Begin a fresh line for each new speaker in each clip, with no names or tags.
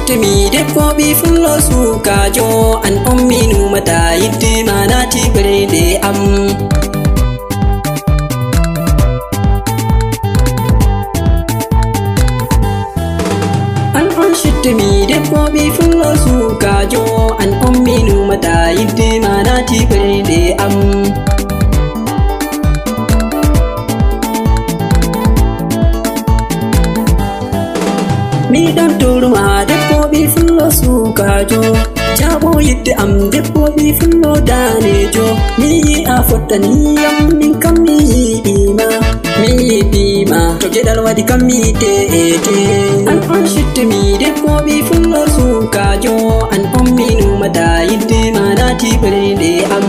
shuttumi debboɓe fullo sukajo an umminu mata yidde manati ɓerede am. An on shuttumi debboɓe fullo sukajo an umminu mata yidde manati ɓerede am. Mi ɗon turma debboɓe fullo sukajo jaɓo yidde am debboɓe fullo danejo. Mi yi'a fottaniyam min kam mi yiɗima, mi yiɗima to geɗal waɗi kam mi te'ete. An on shuttumi debboɓe fullo sukajo an umminu mata yidde manati ɓernde am.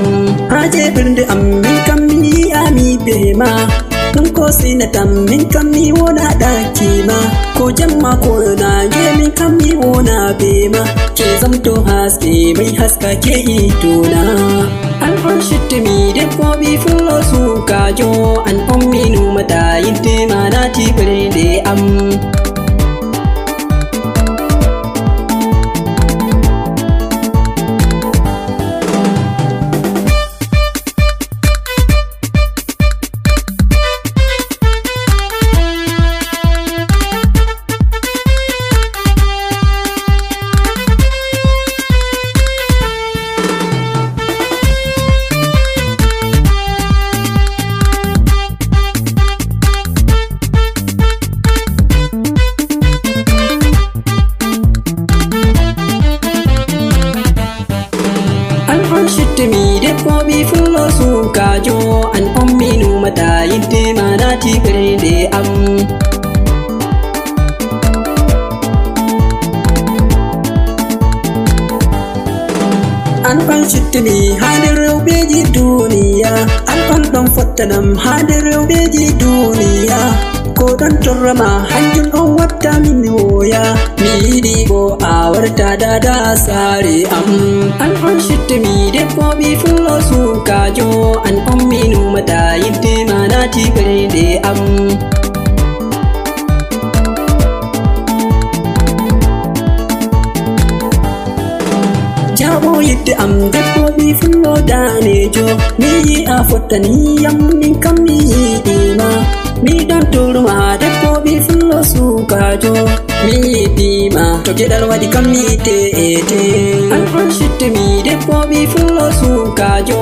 Haje ɓernde am min kam mi yi'ami bema, ɗum ko sinatam min kam mi wona ɗakima, ko jamma ko nange min kam mi wona bema. Ke zamto haske mai haska ke idona. An on shuttumi debboɓe fullo sukajo an umminu mata yidde manati ɓernde am. Shuttumi debboɓe fullo sukajo an umminu mata yidde manati ɓernde am. An on shuttumi ha nder rewɓeji duniya, an on ɗon fottanam ha nder rewɓeji duniya. Ko ɗon torrama hanjum on watta min woya, mi yiɗi bo a warta dada sare am. An on shuttumi debboɓe fullo sukajo an umminu mata yidde manati ɓernde am. Jaɓo yidde am debboɓe fullo danejo, mi yi'a fottaniyam min kam mi yiɗima. Mi ɗon turma debboɓe fullo sukajo, mi yiɗima to geɗal waɗi kam mi te'ete. An on shuttumi debboɓe fullo sukajo